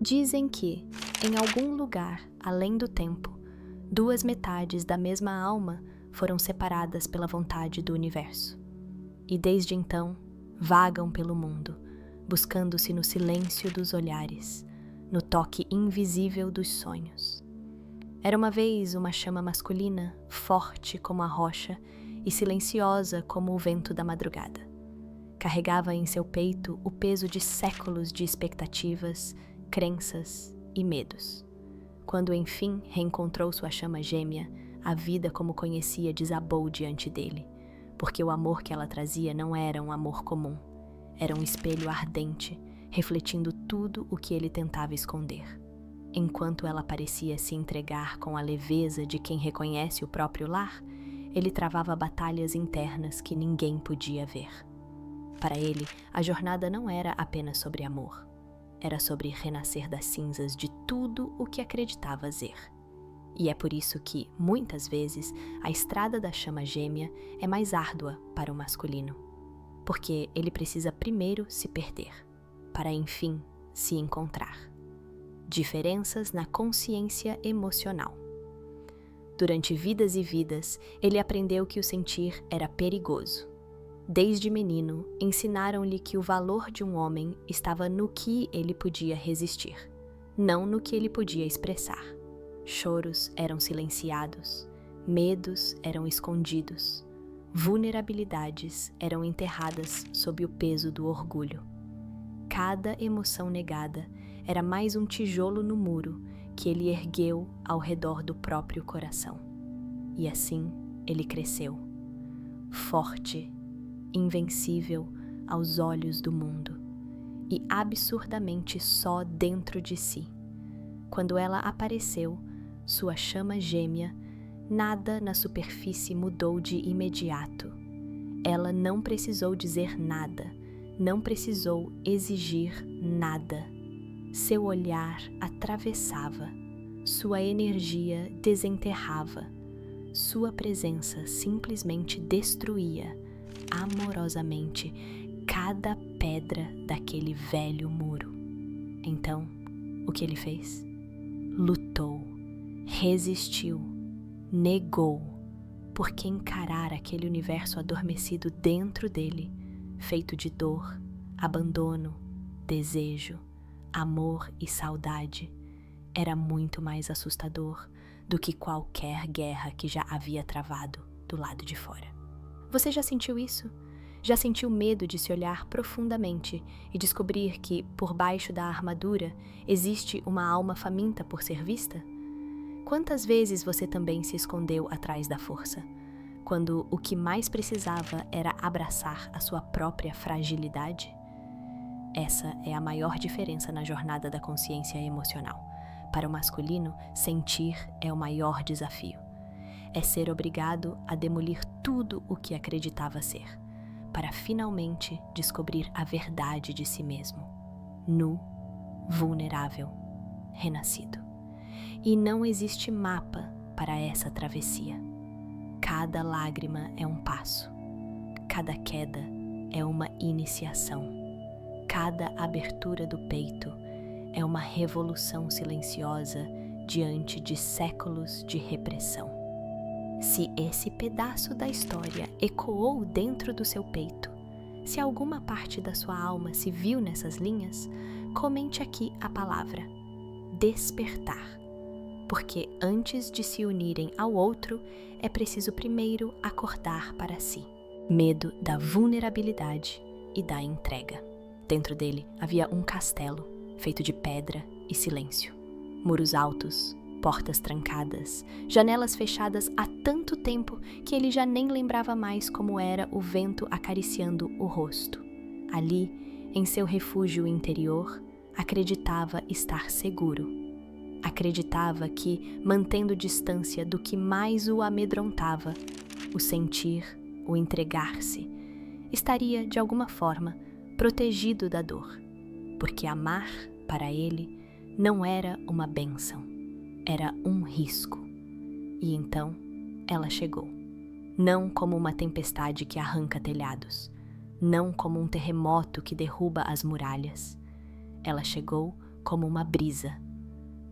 Dizem que, em algum lugar além do tempo, duas metades da mesma alma foram separadas pela vontade do universo. E desde então, vagam pelo mundo, buscando-se no silêncio dos olhares, no toque invisível dos sonhos. Era uma vez uma chama masculina, forte como a rocha e silenciosa como o vento da madrugada. Carregava em seu peito o peso de séculos de expectativas, crenças e medos. Quando enfim reencontrou sua chama gêmea, a vida como conhecia desabou diante dele, porque o amor que ela trazia não era um amor comum, era um espelho ardente, refletindo tudo o que ele tentava esconder. Enquanto ela parecia se entregar com a leveza de quem reconhece o próprio lar, ele travava batalhas internas que ninguém podia ver. Para ele, a jornada não era apenas sobre amor. Era sobre renascer das cinzas de tudo o que acreditava ser. E é por isso que, muitas vezes, a estrada da chama gêmea é mais árdua para o masculino. Porque ele precisa primeiro se perder, para enfim se encontrar. Diferenças na consciência emocional. Durante vidas e vidas, ele aprendeu que o sentir era perigoso. Desde menino, ensinaram-lhe que o valor de um homem estava no que ele podia resistir, não no que ele podia expressar. Choros eram silenciados, medos eram escondidos, vulnerabilidades eram enterradas sob o peso do orgulho. Cada emoção negada era mais um tijolo no muro que ele ergueu ao redor do próprio coração. E assim ele cresceu, forte, invencível aos olhos do mundo e absurdamente só dentro de si. Quando ela apareceu, sua chama gêmea, nada na superfície mudou de imediato. Ela não precisou dizer nada, não precisou exigir nada. Seu olhar atravessava, sua energia desenterrava, sua presença simplesmente destruía amorosamente cada pedra daquele velho muro. Então, o que ele fez? Lutou, resistiu, negou, porque encarar aquele universo adormecido dentro dele, feito de dor, abandono, desejo, amor e saudade, era muito mais assustador do que qualquer guerra que já havia travado do lado de fora. Você já sentiu isso? Já sentiu medo de se olhar profundamente e descobrir que, por baixo da armadura, existe uma alma faminta por ser vista? Quantas vezes você também se escondeu atrás da força, quando o que mais precisava era abraçar a sua própria fragilidade? Essa é a maior diferença na jornada da consciência emocional. Para o masculino, sentir é o maior desafio. É ser obrigado a demolir tudo o que acreditava ser, para finalmente descobrir a verdade de si mesmo, nu, vulnerável, renascido. E não existe mapa para essa travessia. Cada lágrima é um passo, cada queda é uma iniciação, cada abertura do peito é uma revolução silenciosa diante de séculos de repressão. Se esse pedaço da história ecoou dentro do seu peito, se alguma parte da sua alma se viu nessas linhas, comente aqui a palavra despertar. Porque antes de se unirem ao outro, é preciso primeiro acordar para si. Medo da vulnerabilidade e da entrega. Dentro dele havia um castelo, feito de pedra e silêncio. Muros altos, portas trancadas, janelas fechadas há tanto tempo que ele já nem lembrava mais como era o vento acariciando o rosto. Ali, em seu refúgio interior, acreditava estar seguro. Acreditava que, mantendo distância do que mais o amedrontava, o sentir, o entregar-se, estaria, de alguma forma, protegido da dor, porque amar, para ele, não era uma bênção. Era um risco. E então, ela chegou. Não como uma tempestade que arranca telhados, não como um terremoto que derruba as muralhas. Ela chegou como uma brisa,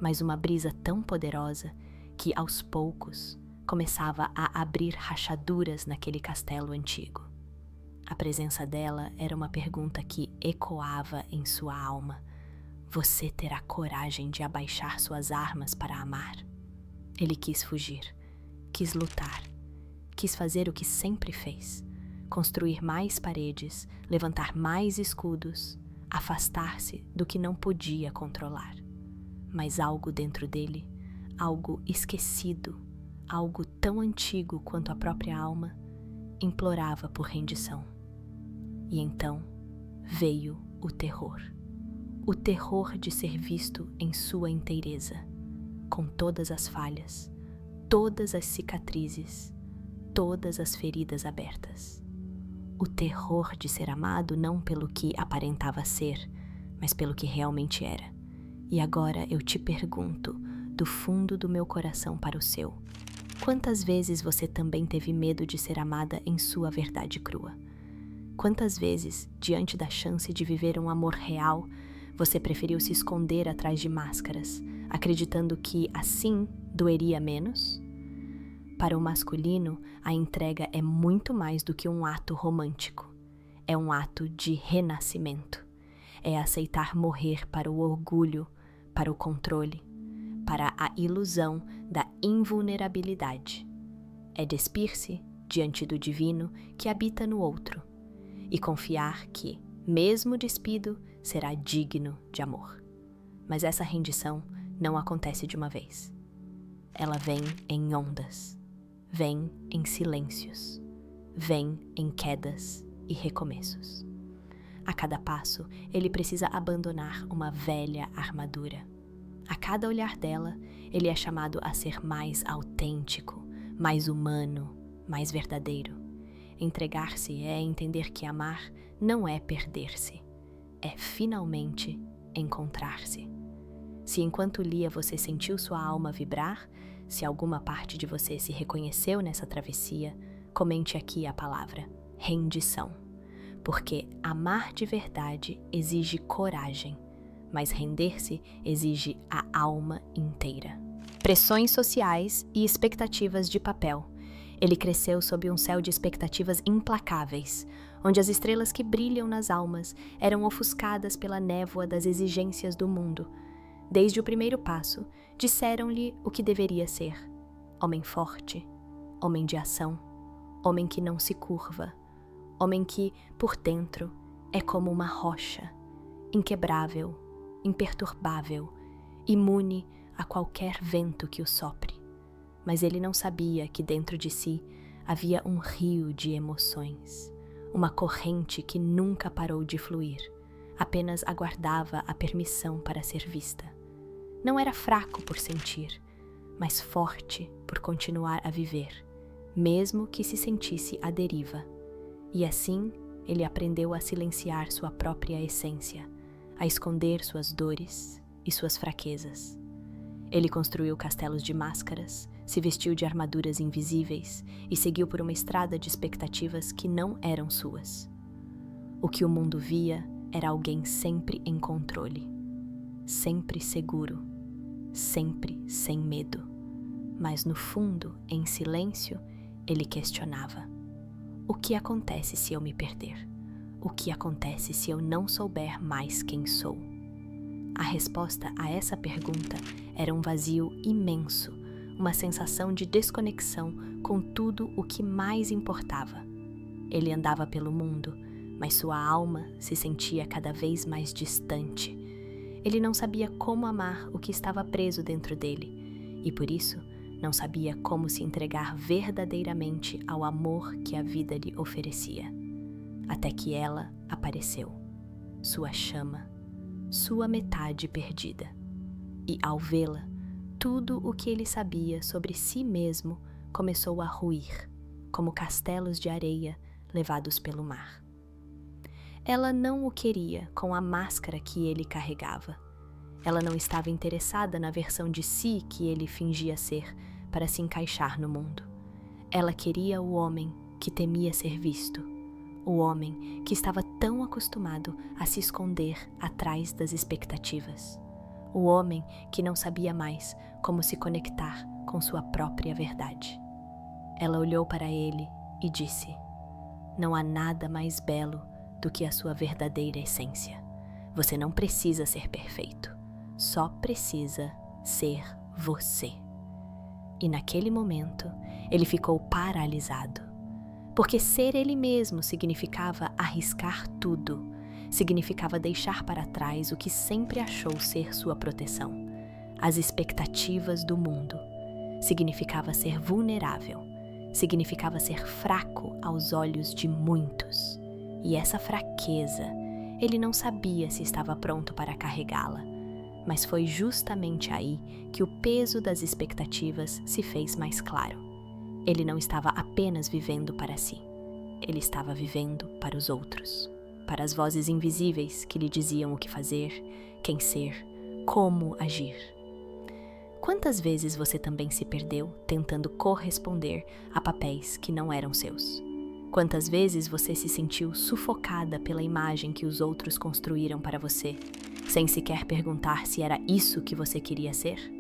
mas uma brisa tão poderosa que, aos poucos, começava a abrir rachaduras naquele castelo antigo. A presença dela era uma pergunta que ecoava em sua alma. Você terá coragem de abaixar suas armas para amar? Ele quis fugir, quis lutar, quis fazer o que sempre fez: construir mais paredes, levantar mais escudos, afastar-se do que não podia controlar. Mas algo dentro dele, algo esquecido, algo tão antigo quanto a própria alma, implorava por rendição. E então veio o terror. O terror de ser visto em sua inteireza, com todas as falhas, todas as cicatrizes, todas as feridas abertas. O terror de ser amado não pelo que aparentava ser, mas pelo que realmente era. E agora eu te pergunto, do fundo do meu coração para o seu, quantas vezes você também teve medo de ser amada em sua verdade crua? Quantas vezes, diante da chance de viver um amor real, você preferiu se esconder atrás de máscaras, acreditando que assim doeria menos? Para o masculino, a entrega é muito mais do que um ato romântico. É um ato de renascimento. É aceitar morrer para o orgulho, para o controle, para a ilusão da invulnerabilidade. É despir-se diante do divino que habita no outro e confiar que, mesmo despido, será digno de amor. Mas essa rendição não acontece de uma vez. Ela vem em ondas, vem em silêncios, vem em quedas e recomeços. A cada passo, ele precisa abandonar uma velha armadura. A cada olhar dela, ele é chamado a ser mais autêntico, mais humano, mais verdadeiro. Entregar-se é entender que amar não é perder-se, é finalmente encontrar-se. Se enquanto lia você sentiu sua alma vibrar, se alguma parte de você se reconheceu nessa travessia, comente aqui a palavra rendição. Porque amar de verdade exige coragem, mas render-se exige a alma inteira. Pressões sociais e expectativas de papel. Ele cresceu sob um céu de expectativas implacáveis, onde as estrelas que brilham nas almas eram ofuscadas pela névoa das exigências do mundo. Desde o primeiro passo, disseram-lhe o que deveria ser: homem forte, homem de ação, homem que não se curva, homem que, por dentro, é como uma rocha, inquebrável, imperturbável, imune a qualquer vento que o sopre. Mas ele não sabia que dentro de si havia um rio de emoções, uma corrente que nunca parou de fluir, apenas aguardava a permissão para ser vista. Não era fraco por sentir, mas forte por continuar a viver, mesmo que se sentisse à deriva. E assim, ele aprendeu a silenciar sua própria essência, a esconder suas dores e suas fraquezas. Ele construiu castelos de máscaras, se vestiu de armaduras invisíveis e seguiu por uma estrada de expectativas que não eram suas. O que o mundo via era alguém sempre em controle, sempre seguro, sempre sem medo. Mas no fundo, em silêncio, ele questionava: o que acontece se eu me perder? O que acontece se eu não souber mais quem sou? A resposta a essa pergunta era um vazio imenso, uma sensação de desconexão com tudo o que mais importava. Ele andava pelo mundo, mas sua alma se sentia cada vez mais distante. Ele não sabia como amar o que estava preso dentro dele, e por isso não sabia como se entregar verdadeiramente ao amor que a vida lhe oferecia. Até que ela apareceu, sua chama, sua metade perdida. E ao vê-la, tudo o que ele sabia sobre si mesmo começou a ruir, como castelos de areia levados pelo mar. Ela não o queria com a máscara que ele carregava. Ela não estava interessada na versão de si que ele fingia ser para se encaixar no mundo. Ela queria o homem que temia ser visto, o homem que estava tão acostumado a se esconder atrás das expectativas, o homem que não sabia mais como se conectar com sua própria verdade. Ela olhou para ele e disse: "Não há nada mais belo do que a sua verdadeira essência. Você não precisa ser perfeito, só precisa ser você." E naquele momento, ele ficou paralisado, porque ser ele mesmo significava arriscar tudo, significava deixar para trás o que sempre achou ser sua proteção, as expectativas do mundo, significava ser vulnerável, significava ser fraco aos olhos de muitos. E essa fraqueza, ele não sabia se estava pronto para carregá-la, mas foi justamente aí que o peso das expectativas se fez mais claro. Ele não estava apenas vivendo para si, ele estava vivendo para os outros, para as vozes invisíveis que lhe diziam o que fazer, quem ser, como agir. Quantas vezes você também se perdeu tentando corresponder a papéis que não eram seus? Quantas vezes você se sentiu sufocada pela imagem que os outros construíram para você, sem sequer perguntar se era isso que você queria ser?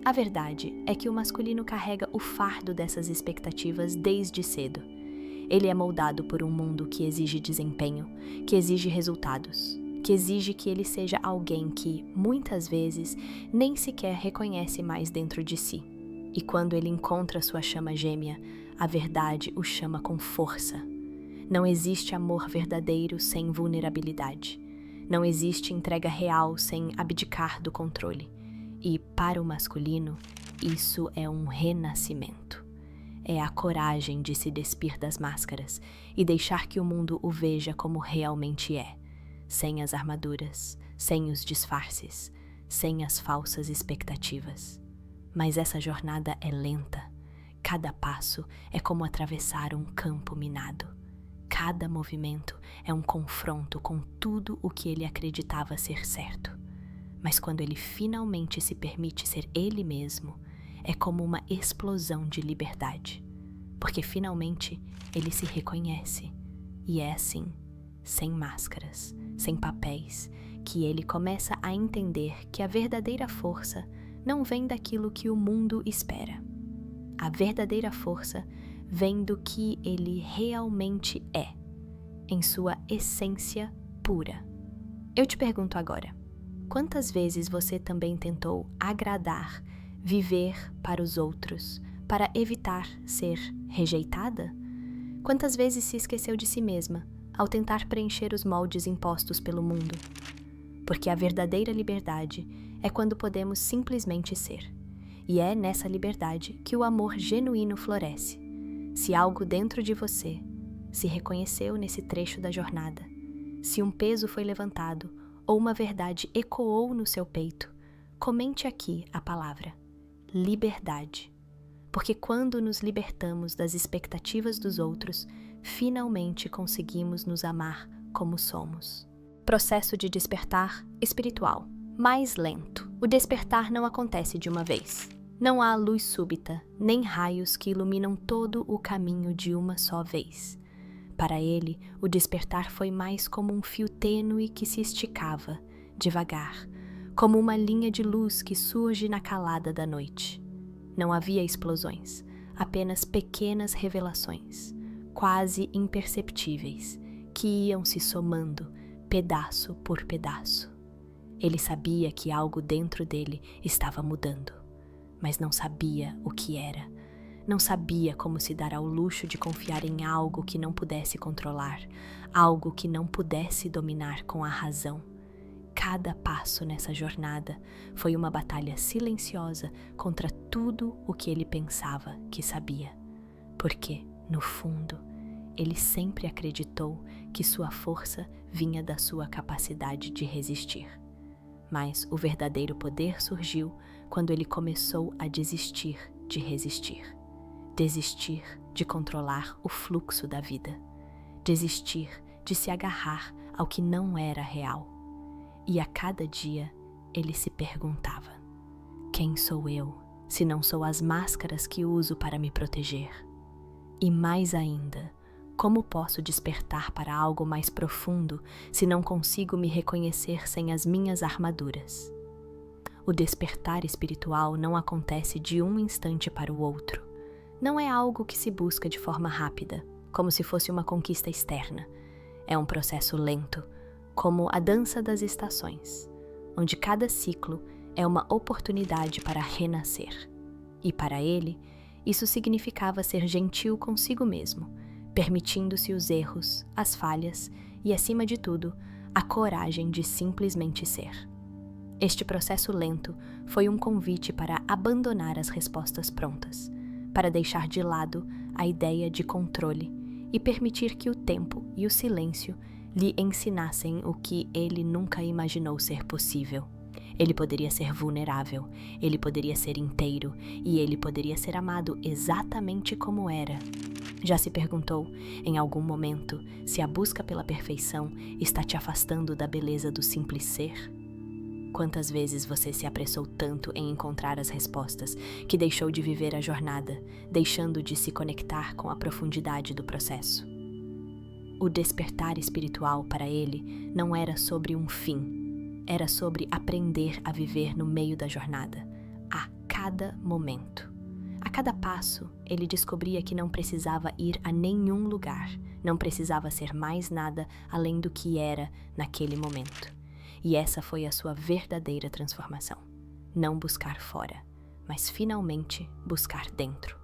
A verdade é que o masculino carrega o fardo dessas expectativas desde cedo. Ele é moldado por um mundo que exige desempenho, que exige resultados, que exige que ele seja alguém que, muitas vezes, nem sequer reconhece mais dentro de si. E quando ele encontra sua chama gêmea, a verdade o chama com força. Não existe amor verdadeiro sem vulnerabilidade. Não existe entrega real sem abdicar do controle. E, para o masculino, isso é um renascimento. É a coragem de se despir das máscaras e deixar que o mundo o veja como realmente é, sem as armaduras, sem os disfarces, sem as falsas expectativas. Mas essa jornada é lenta. Cada passo é como atravessar um campo minado. Cada movimento é um confronto com tudo o que ele acreditava ser certo. Mas quando ele finalmente se permite ser ele mesmo, é como uma explosão de liberdade. Porque finalmente ele se reconhece. E é assim, sem máscaras, sem papéis, que ele começa a entender que a verdadeira força não vem daquilo que o mundo espera. A verdadeira força vem do que ele realmente é, em sua essência pura. Eu te pergunto agora, quantas vezes você também tentou agradar, viver para os outros, para evitar ser rejeitada? Quantas vezes se esqueceu de si mesma ao tentar preencher os moldes impostos pelo mundo? Porque a verdadeira liberdade é quando podemos simplesmente ser. E é nessa liberdade que o amor genuíno floresce. Se algo dentro de você se reconheceu nesse trecho da jornada, se um peso foi levantado ou uma verdade ecoou no seu peito, comente aqui a palavra liberdade. Porque quando nos libertamos das expectativas dos outros, finalmente conseguimos nos amar como somos. Processo de despertar espiritual. Mais lento. O despertar não acontece de uma vez. Não há luz súbita, nem raios que iluminam todo o caminho de uma só vez. Para ele, o despertar foi mais como um fio tênue que se esticava, devagar, como uma linha de luz que surge na calada da noite. Não havia explosões, apenas pequenas revelações, quase imperceptíveis, que iam se somando, pedaço por pedaço. Ele sabia que algo dentro dele estava mudando, mas não sabia o que era. Não sabia como se dar ao luxo de confiar em algo que não pudesse controlar, algo que não pudesse dominar com a razão. Cada passo nessa jornada foi uma batalha silenciosa contra tudo o que ele pensava que sabia. Porque, no fundo, ele sempre acreditou que sua força vinha da sua capacidade de resistir. Mas o verdadeiro poder surgiu quando ele começou a desistir de resistir. Desistir de controlar o fluxo da vida. Desistir de se agarrar ao que não era real. E a cada dia ele se perguntava: quem sou eu, se não sou as máscaras que uso para me proteger? E mais ainda, como posso despertar para algo mais profundo se não consigo me reconhecer sem as minhas armaduras? O despertar espiritual não acontece de um instante para o outro. Não é algo que se busca de forma rápida, como se fosse uma conquista externa. É um processo lento, como a dança das estações, onde cada ciclo é uma oportunidade para renascer. E para ele, isso significava ser gentil consigo mesmo, permitindo-se os erros, as falhas e, acima de tudo, a coragem de simplesmente ser. Este processo lento foi um convite para abandonar as respostas prontas, para deixar de lado a ideia de controle e permitir que o tempo e o silêncio lhe ensinassem o que ele nunca imaginou ser possível. Ele poderia ser vulnerável, ele poderia ser inteiro e ele poderia ser amado exatamente como era. Já se perguntou, em algum momento, se a busca pela perfeição está te afastando da beleza do simples ser? Quantas vezes você se apressou tanto em encontrar as respostas que deixou de viver a jornada, deixando de se conectar com a profundidade do processo? O despertar espiritual para ele não era sobre um fim, era sobre aprender a viver no meio da jornada, a cada momento. A cada passo, ele descobria que não precisava ir a nenhum lugar, não precisava ser mais nada além do que era naquele momento. E essa foi a sua verdadeira transformação. Não buscar fora, mas finalmente buscar dentro.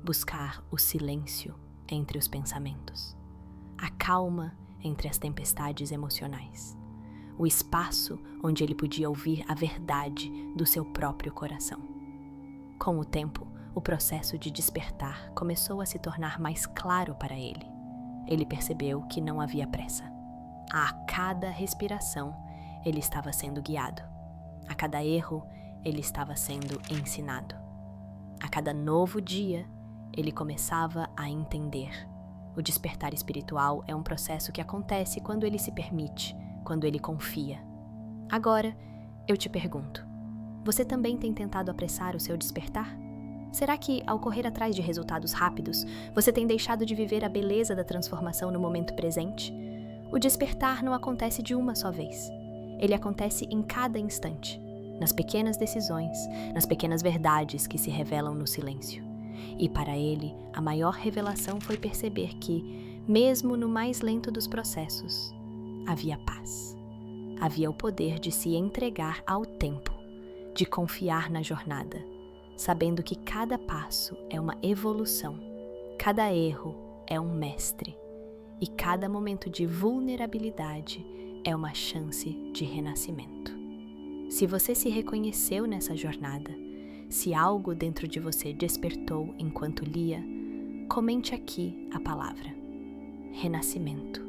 Buscar o silêncio entre os pensamentos. A calma entre as tempestades emocionais. O espaço onde ele podia ouvir a verdade do seu próprio coração. Com o tempo, o processo de despertar começou a se tornar mais claro para ele. Ele percebeu que não havia pressa. A cada respiração, ele estava sendo guiado. A cada erro, ele estava sendo ensinado. A cada novo dia, ele começava a entender. O despertar espiritual é um processo que acontece quando ele se permite, quando ele confia. Agora, eu te pergunto, você também tem tentado apressar o seu despertar? Será que, ao correr atrás de resultados rápidos, você tem deixado de viver a beleza da transformação no momento presente? O despertar não acontece de uma só vez. Ele acontece em cada instante, nas pequenas decisões, nas pequenas verdades que se revelam no silêncio. E para ele, a maior revelação foi perceber que, mesmo no mais lento dos processos, havia paz. Havia o poder de se entregar ao tempo, de confiar na jornada, sabendo que cada passo é uma evolução, cada erro é um mestre, e cada momento de vulnerabilidade é uma chance de renascimento. Se você se reconheceu nessa jornada, se algo dentro de você despertou enquanto lia, comente aqui a palavra renascimento,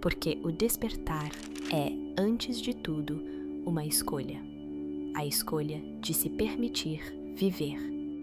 porque o despertar é, antes de tudo, uma escolha. A escolha de se permitir viver